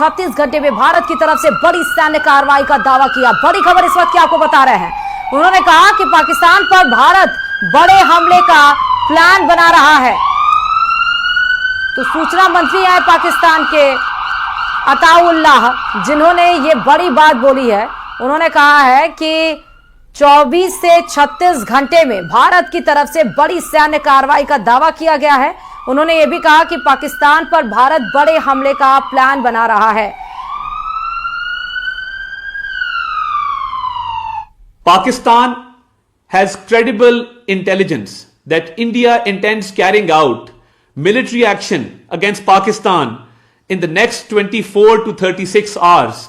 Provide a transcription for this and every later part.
36 घंटे में भारत की तरफ से बड़ी सैन्य कार्रवाई का दावा किया। बड़ी खबर इस वक्त की आपको बता रहे हैं। उन्होंने कहा कि पाकिस्तान पर भारत बड़े हमले का प्लान बना रहा है। तो सूचना मंत्री आए पाकिस्तान के अताउल्लाह, जिन्होंने ये बड़ी बात बोली है। उन्होंने कहा है कि 24 से 36 घंटे में भारत की तरफ से बड़ी सैन्य कार्रवाई का दावा किया गया है। उन्होंने ये भी कहा कि पाकिस्तान पर भारत बड़े हमले का प्लान बना रहा है। Pakistan has credible intelligence that India intends carrying out military action against Pakistan in the next 24 to 36 hours.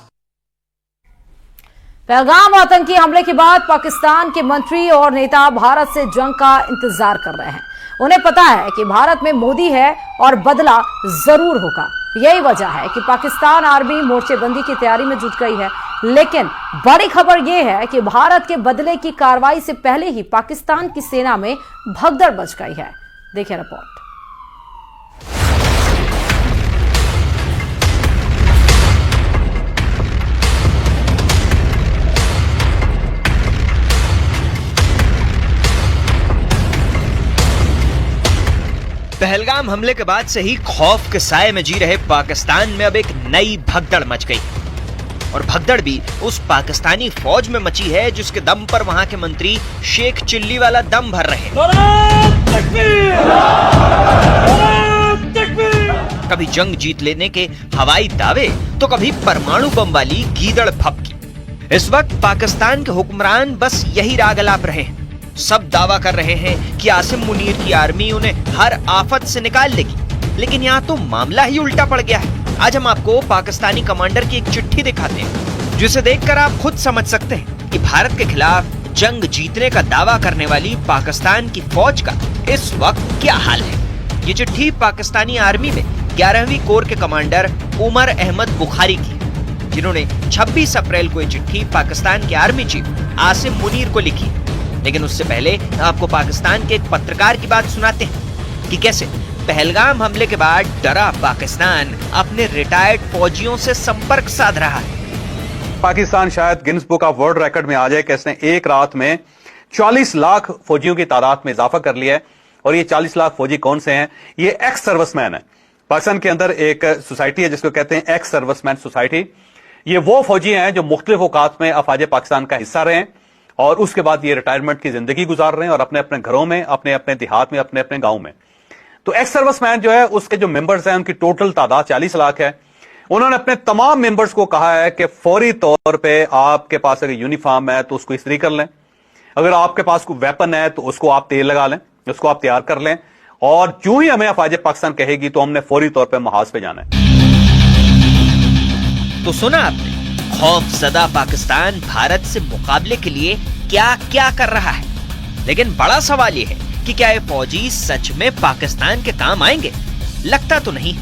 Pahalgam आतंकी हमले के बाद पाकिस्तान के मंत्री और नेता भारत से जंग का इंतजार कर रहे हैं। उन्हें पता है कि भारत में मोदी है और बदला जरूर होगा। यही वजह है कि पाकिस्तान आर्मी मोर्चेबंदी की तैयारी में जुट गई है। लेकिन बड़ी खबर यह है कि भारत के बदले की कार्रवाई से पहले ही पाकिस्तान की सेना में भगदड़ मच गई है। देखिए रिपोर्ट। पहलगाम हमले के बाद से ही खौफ के साए में जी रहे पाकिस्तान में अब एक नई भगदड़ मच गई, और भगदड़ भी उस पाकिस्तानी फौज में मची है जिसके दम पर वहां के मंत्री शेख चिल्ली वाला दम भर रहे हैं। कभी जंग जीत लेने के हवाई दावे तो कभी परमाणु बम वाली गीदड़ फपकी। इस वक्त पाकिस्तान के हुक्मरान बस यही राग अलाप रहे हैं। सब दावा कर रहे हैं कि आसिम मुनीर की आर्मी उन्हें हर आफत से निकाल लेगी, लेकिन यहाँ तो मामला ही उल्टा पड़ गया है। आज हम आपको पाकिस्तानी कमांडर की एक चिट्ठी दिखाते हैं, जिसे देखकर आप खुद समझ सकते हैं कि भारत के खिलाफ जंग जीतने का दावा करने वाली पाकिस्तान की फौज का इस वक्त क्या हाल है। ये चिट्ठी पाकिस्तानी आर्मी में 11वीं कोर के कमांडर उमर अहमद बुखारी की, जिन्होंने 26 अप्रैल को ये चिट्ठी पाकिस्तान के आर्मी चीफ आसिम मुनीर को लिखी। लेकिन उससे पहले आपको पाकिस्तान के एक पत्रकार की बात सुनाते हैं कि कैसे पहलगाम हमले के बाद डरा पाकिस्तान अपने रिटायर्ड फौजियों से संपर्क साध रहा है। पाकिस्तान शायद Guinness book of world record में आ जाए कि इसने एक रात में 40 लाख फौजियों की तादाद में इजाफा कर लिया है। और ये 40 लाख फौजी कौन से हैं? ये एक्स सर्विसमैन है। पाकिस्तान के अंदर एक सोसाइटी है जिसको कहते हैं एक्स सर्विसमैन सोसाइटी। ये वो फौजी हैं जो मुख्तलिफ औकात में अफवाज पाकिस्तान का हिस्सा रहे हैं और उसके बाद ये रिटायरमेंट की जिंदगी गुजार रहे हैं और अपने अपने घरों में, अपने अपने देहात में, अपने अपने गांव में। तो एक्स सर्विसमैन जो है उसके जो मेंबर्स हैं उनकी टोटल तादाद 40 लाख है। उन्होंने अपने तमाम मेंबर्स को कहा है कि फौरी तौर पे आपके पास अगर यूनिफॉर्म है तो उसको इस्त्री कर लें, अगर आपके पास कोई वेपन है तो उसको आप तेल लगा लें, उसको आप तैयार कर लें, और जो ही हमें अफवाज पाकिस्तान कहेगी तो हमने फौरी तौर पर महाज पे जाना है। तो सुना आपने, खौफजदा पाकिस्तान भारत से मुकाबले के लिए क्या क्या कर रहा है। लेकिन बड़ा सवाल यह है कि क्या ये फौजी सच में पाकिस्तान के काम आएंगे? लगता तो नहीं।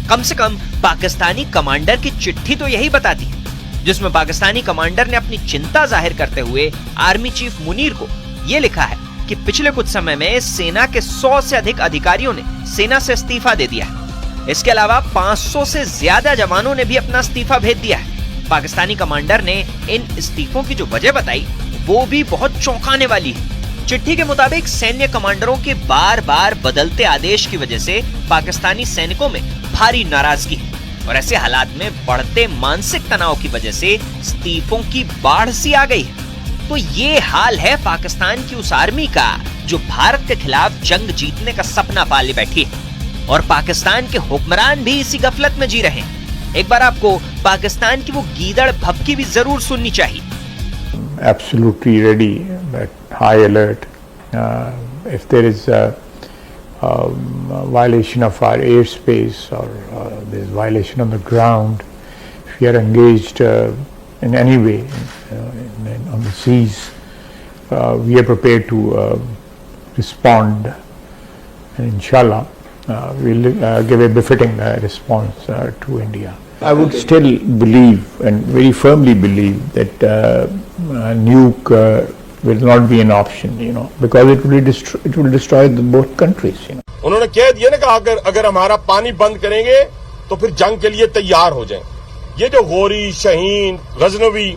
कम से कम पाकिस्तानी कमांडर की चिट्ठी तो यही बताती है, जिसमें पाकिस्तानी कमांडर ने अपनी चिंता जाहिर करते हुए आर्मी चीफ मुनीर को यह लिखा है कि पिछले कुछ समय में सेना के 100 से अधिक अधिकारियों ने सेना से इस्तीफा दे दिया है। इसके अलावा 500 से ज्यादा जवानों ने भी अपना इस्तीफा भेज दिया है। पाकिस्तानी कमांडर ने इन इस्तीफों की जो वजह बताई वो भी बहुत चौंकाने वाली है। चिट्ठी के मुताबिक सैन्य कमांडरों के बार बार बदलते आदेश की वजह से पाकिस्तानी सैनिकों में भारी नाराजगी है, और ऐसे हालात में बढ़ते मानसिक तनाव की वजह से इस्तीफों की बाढ़ सी आ गई है। तो ये हाल है पाकिस्तान की उस आर्मी का जो भारत के खिलाफ जंग जीतने का सपना पाले बैठी है, और पाकिस्तान के हुक्मरान भी इसी गफलत में जी रहे हैं। एक बार आपको पाकिस्तान की वो गीदड़ भभकी भी जरूर सुननी चाहिए। Absolutely ready, but high alert. If there is a violation of our airspace or there is violation on the ground, if we are engaged in any way on the seas, we are prepared to respond, and inshallah we'll give a befitting response to India. I would still believe and very firmly believe that nuke will not be an option, because it will destroy both countries. उन्होंने कह दिया ना कि अगर हमारा पानी बंद करेंगे तो फिर जंग के लिए तैयार हो जाएं। ये जो गोरी, शहीन, गजनवी,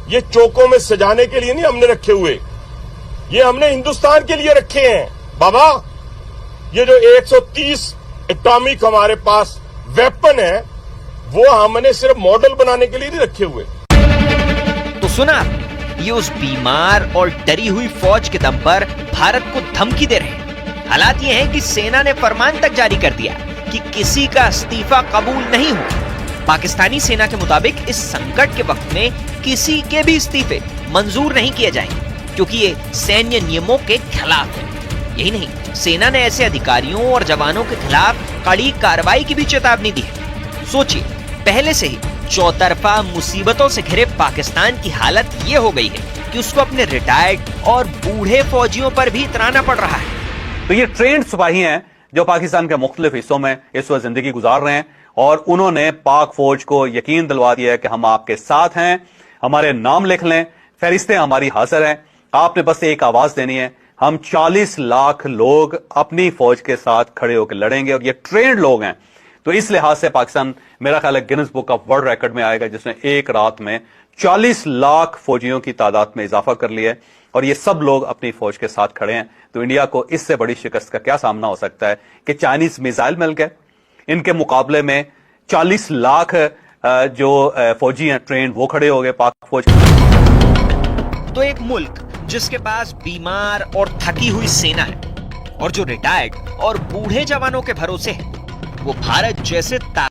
ये चौकों में सजाने के लिए नहीं हमने रखे हुए, ये हमने हिंदुस्तान के लिए रखे हैं बाबा। ये जो 130 एटॉमिक हमारे पास वेपन है, वो हमने सिर्फ मॉडल बनाने के लिए नहीं रखे हुए। तो सुना, ये उस बीमार और डरी हुई फौज के दम पर भारत को धमकी दे रहे हैं। हालात ये हैं कि सेना ने फरमान तक जारी कर दिया कि किसी का इस्तीफा कबूल नहीं हो। पाकिस्तानी सेना के मुताबिक इस संकट के वक्त में किसी के भी इस्तीफे मंजूर नहीं किए जाएंगे, क्योंकि ये सैन्य नियमों के खिलाफ है। यही नहीं, सेना ने ऐसे अधिकारियों और जवानों के खिलाफ कड़ी कार्रवाई की भी चेतावनी दी है। सोचिए, पहले से ही चौतरफा मुसीबतों से घिरे पाकिस्तान की हालत ये हो गई है कि उसको अपने रिटायर्ड और बूढ़े फौजियों पर भी इतराना पड़ रहा है। तो ये ट्रेंड सिपाही हैं जो पाकिस्तान के मुख्तलिफ हिस्सों में इस वक्त जिंदगी गुजार रहे हैं, और उन्होंने पाक फौज को यकीन दिलवा दिया है कि हम आपके साथ हैं, हमारे नाम लिख लें, फहरिस्तें हमारी हाजिर हैं, आपने बस एक आवाज देनी है, हम 40 लाख लोग अपनी फौज के साथ खड़े होकर लड़ेंगे। और ये ट्रेंड लोग हैं, तो इस लिहाज से पाकिस्तान मेरा ख्याल है Guinness book of world record में आएगा, जिसने एक रात में 40 लाख फौजियों की तादाद में इजाफा कर लिया है, और ये सब लोग अपनी फौज के साथ खड़े हैं। तो इंडिया को इससे बड़ी शिकस्त का क्या सामना हो सकता है कि चाइनीज मिसाइल मिल गए, इनके मुकाबले में 40 लाख जो फौजी हैं ट्रेंड, वो खड़े हो गए पाक फौज। तो एक मुल्क जिसके पास बीमार और थकी हुई सेना है, और जो रिटायर्ड और बूढ़े जवानों के भरोसे है, वो भारत जैसे